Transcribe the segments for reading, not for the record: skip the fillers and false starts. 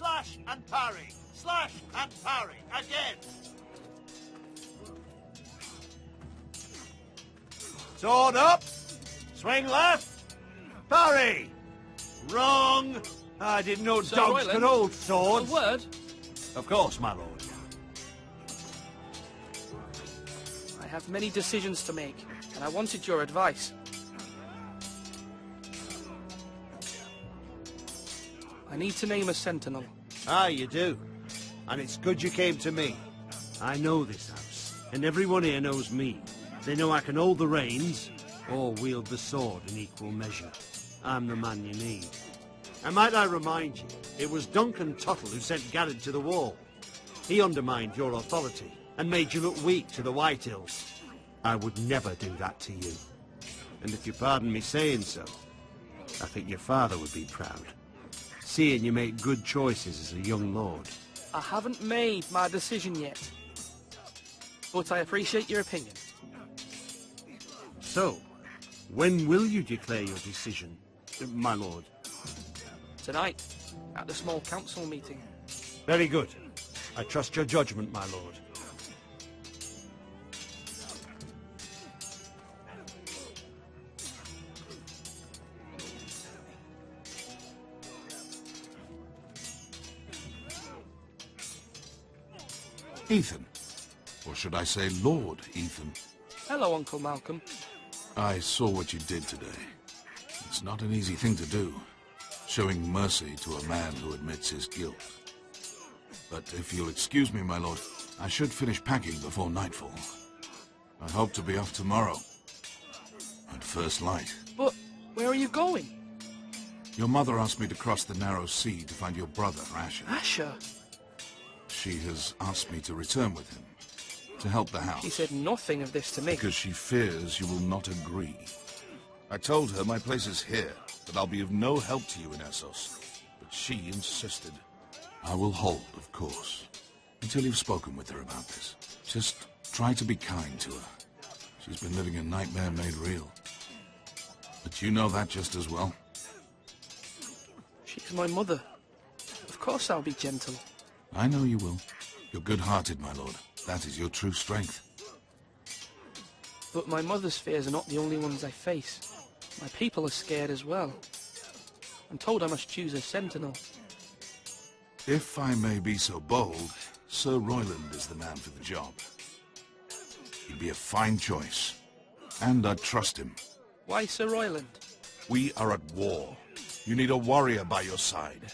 Slash and parry. Slash and parry. Again. Sword up. Swing left. Parry. Wrong. I didn't know Sir dogs Royland, could hold swords. A word? Of course, my lord. I have many decisions to make, and I wanted your advice. I need to name a sentinel. Ah, you do. And it's good you came to me. I know this house, and everyone here knows me. They know I can hold the reins, or wield the sword in equal measure. I'm the man you need. And might I remind you, it was Duncan Tuttle who sent Garrett to the wall. He undermined your authority, and made you look weak to the White Hills. I would never do that to you. And if you pardon me saying so, I think your father would be proud. Seeing you make good choices as a young lord. I haven't made my decision yet, but I appreciate your opinion. So, when will you declare your decision, my lord? Tonight, at the small council meeting. Very good. I trust your judgment, my lord. Ethan. Or should I say Lord Ethan? Hello, Uncle Malcolm. I saw what you did today. It's not an easy thing to do, showing mercy to a man who admits his guilt. But if you'll excuse me, my lord, I should finish packing before nightfall. I hope to be off tomorrow, at first light. But where are you going? Your mother asked me to cross the narrow sea to find your brother, Asher. Asher? She has asked me to return with him, to help the house. She said nothing of this to me. Because she fears you will not agree. I told her my place is here, that I'll be of no help to you in Essos. But she insisted. I will hold, of course, until you've spoken with her about this. Just try to be kind to her. She's been living a nightmare made real. But you know that just as well. She's my mother. Of course I'll be gentle. I know you will. You're good-hearted, my lord. That is your true strength. But my mother's fears are not the only ones I face. My people are scared as well. I'm told I must choose a sentinel. If I may be so bold, Sir Royland is the man for the job. He'd be a fine choice. And I'd trust him. Why Sir Royland? We are at war. You need a warrior by your side.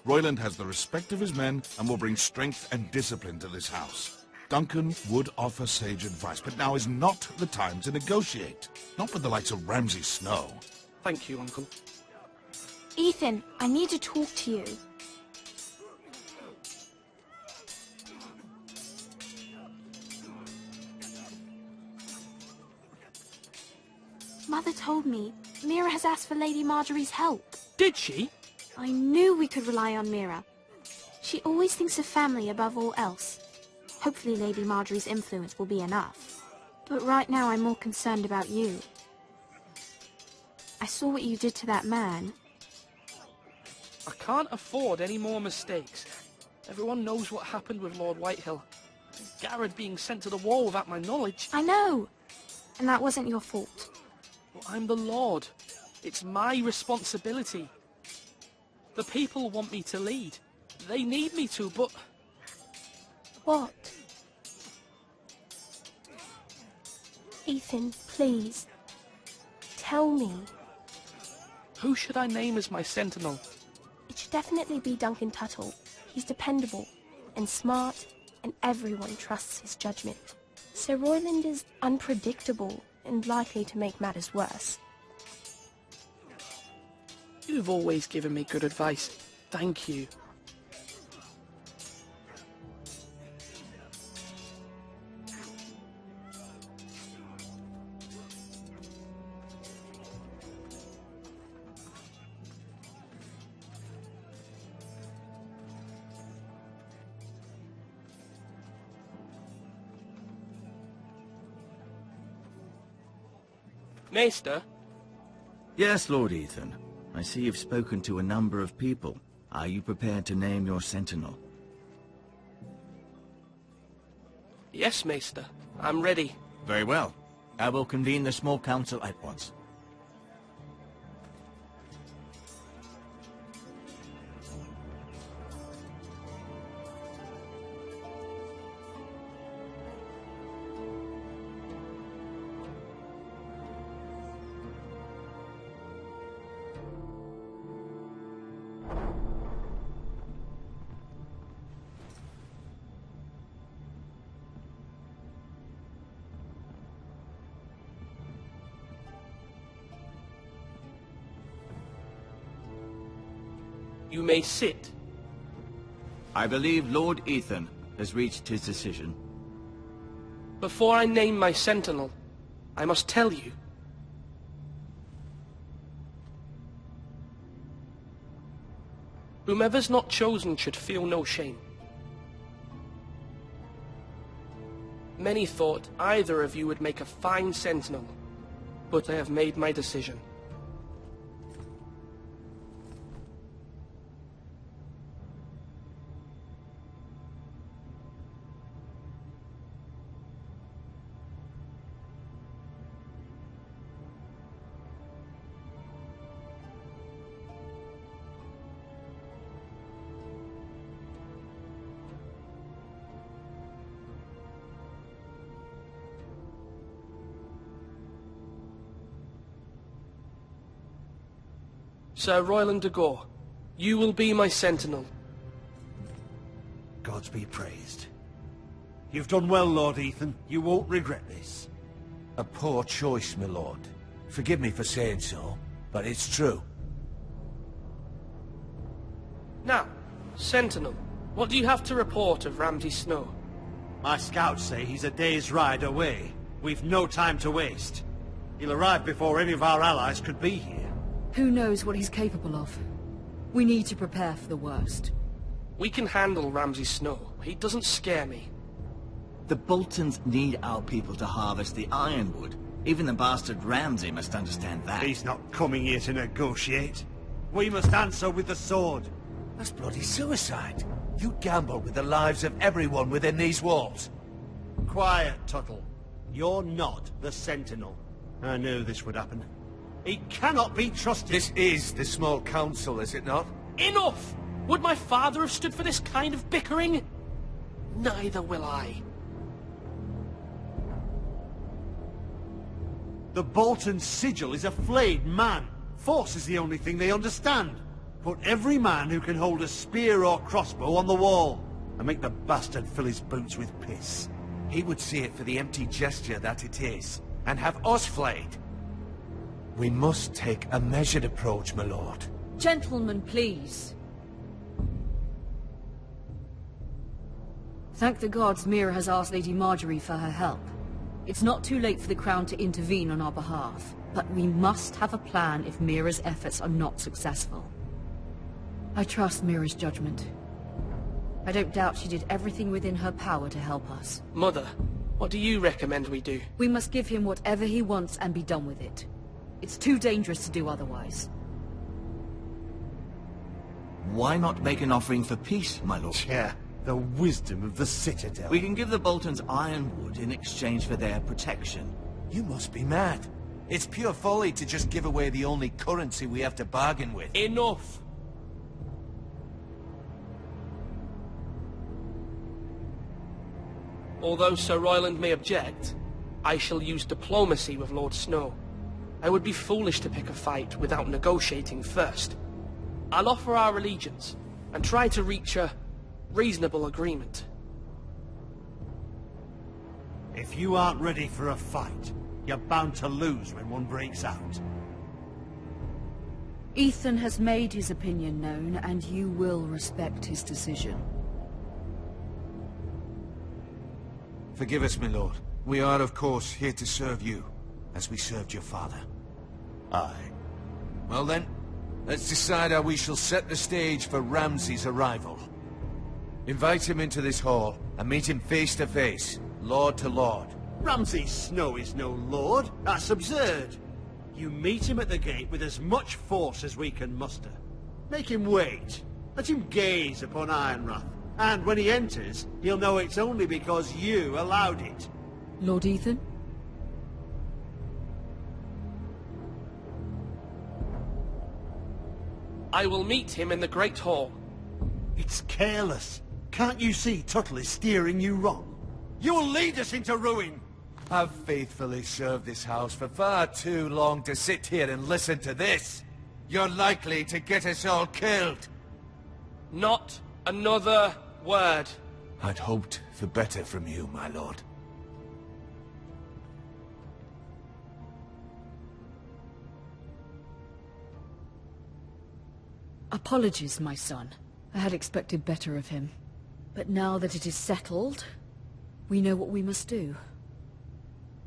Royland has the respect of his men and will bring strength and discipline to this house. Duncan would offer sage advice, but now is not the time to negotiate. Not with the likes of Ramsay Snow. Thank you, Uncle. Ethan, I need to talk to you. Mother told me Mira has asked for Lady Marjorie's help. Did she? I knew we could rely on Mira. She always thinks of family above all else. Hopefully Lady Marjorie's influence will be enough. But right now I'm more concerned about you. I saw what you did to that man. I can't afford any more mistakes. Everyone knows what happened with Lord Whitehill. Garrett being sent to the wall without my knowledge. I know. And that wasn't your fault. But I'm the Lord. It's my responsibility. The people want me to lead. They need me to, but... What? Ethan, please. Tell me. Who should I name as my sentinel? It should definitely be Duncan Tuttle. He's dependable and smart, and everyone trusts his judgment. Sir Royland is unpredictable and likely to make matters worse. You've always given me good advice. Thank you. Maester? Yes, Lord Ethan. I see you've spoken to a number of people. Are you prepared to name your sentinel? Yes, Maester. I'm ready. Very well. I will convene the small council at once. You may sit. I believe Lord Ethan has reached his decision. Before I name my sentinel, I must tell you. Whomever's not chosen should feel no shame. Many thought either of you would make a fine sentinel, but I have made my decision. Sir Royland de Gore, you will be my sentinel. Gods be praised. You've done well, Lord Ethan. You won't regret this. A poor choice, my lord. Forgive me for saying so, but it's true. Now, sentinel, what do you have to report of Ramsay Snow? My scouts say he's a day's ride away. We've no time to waste. He'll arrive before any of our allies could be here. Who knows what he's capable of? We need to prepare for the worst. We can handle Ramsay Snow. He doesn't scare me. The Boltons need our people to harvest the ironwood. Even the bastard Ramsay must understand that. He's not coming here to negotiate. We must answer with the sword. That's bloody suicide. You gamble with the lives of everyone within these walls. Quiet, Tuttle. You're not the Sentinel. I knew this would happen. He cannot be trusted. This is the small council, is it not? Enough! Would my father have stood for this kind of bickering? Neither will I. The Bolton sigil is a flayed man. Force is the only thing they understand. Put every man who can hold a spear or crossbow on the wall, and make the bastard fill his boots with piss. He would see it for the empty gesture that it is, and have us flayed. We must take a measured approach, my lord. Gentlemen, please. Thank the gods Mira has asked Lady Marjorie for her help. It's not too late for the Crown to intervene on our behalf, but we must have a plan if Mira's efforts are not successful. I trust Mira's judgment. I don't doubt she did everything within her power to help us. Mother, what do you recommend we do? We must give him whatever he wants and be done with it. It's too dangerous to do otherwise. Why not make an offering for peace, my lord? Yeah, the wisdom of the Citadel. We can give the Boltons ironwood in exchange for their protection. You must be mad. It's pure folly to just give away the only currency we have to bargain with. Enough! Although Sir Royland may object, I shall use diplomacy with Lord Snow. I would be foolish to pick a fight without negotiating first. I'll offer our allegiance, and try to reach a reasonable agreement. If you aren't ready for a fight, you're bound to lose when one breaks out. Ethan has made his opinion known, and you will respect his decision. Forgive us, my lord. We are, of course, here to serve you, as we served your father. Aye. Well then, let's decide how we shall set the stage for Ramsay's arrival. Invite him into this hall, and meet him face to face, lord to lord. Ramsay Snow is no lord. That's absurd. You meet him at the gate with as much force as we can muster. Make him wait. Let him gaze upon Ironrath, and when he enters, he'll know it's only because you allowed it. Lord Ethan? I will meet him in the Great Hall. It's careless. Can't you see Tuttle is steering you wrong? You'll lead us into ruin! I've faithfully served this house for far too long to sit here and listen to this. You're likely to get us all killed. Not another word. I'd hoped for better from you, my lord. Apologies, my son. I had expected better of him. But now that it is settled, we know what we must do.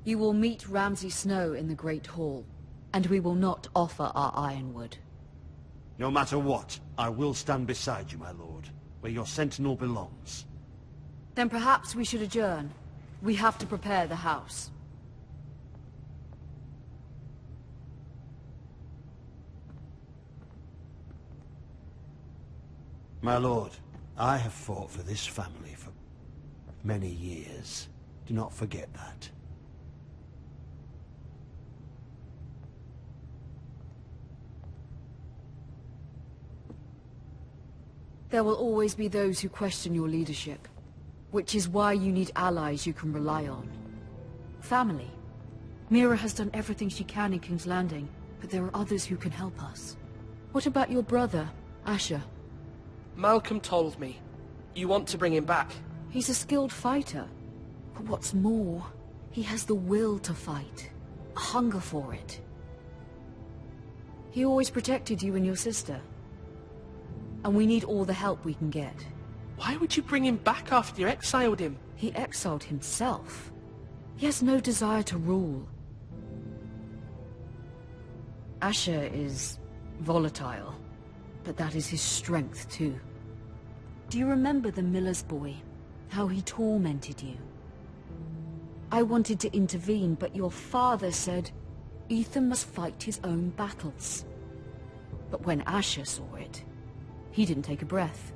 You will meet Ramsay Snow in the Great Hall, and we will not offer our ironwood. No matter what, I will stand beside you, my lord, where your sentinel belongs. Then perhaps we should adjourn. We have to prepare the house. My lord, I have fought for this family for many years. Do not forget that. There will always be those who question your leadership, which is why you need allies you can rely on. Family. Mira has done everything she can in King's Landing, but there are others who can help us. What about your brother, Asher? Malcolm told me. You want to bring him back? He's a skilled fighter. But what's more, he has the will to fight. A hunger for it. He always protected you and your sister. And we need all the help we can get. Why would you bring him back after you exiled him? He exiled himself. He has no desire to rule. Asher is volatile, but that is his strength too. Do you remember the miller's boy? How he tormented you? I wanted to intervene, but your father said Ethan must fight his own battles. But when Asher saw it, he didn't take a breath.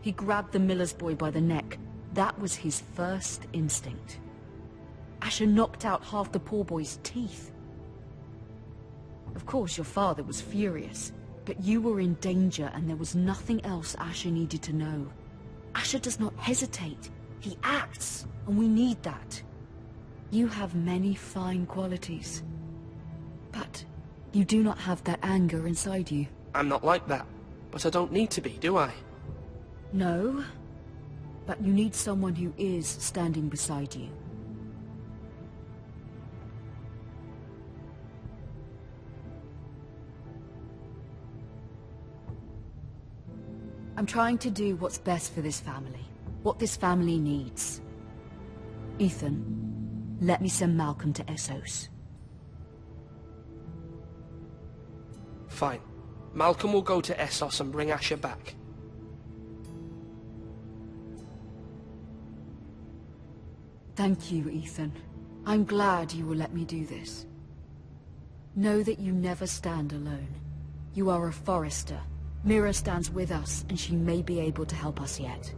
He grabbed the miller's boy by the neck. That was his first instinct. Asher knocked out half the poor boy's teeth. Of course, your father was furious, but you were in danger and there was nothing else Asher needed to know. Asher does not hesitate. He acts, and we need that. You have many fine qualities, but you do not have that anger inside you. I'm not like that, but I don't need to be, do I? No, but you need someone who is standing beside you. I'm trying to do what's best for this family, what this family needs. Ethan, let me send Malcolm to Essos. Fine. Malcolm will go to Essos and bring Asher back. Thank you, Ethan. I'm glad you will let me do this. Know that you never stand alone. You are a Forrester. Mira stands with us, and she may be able to help us yet.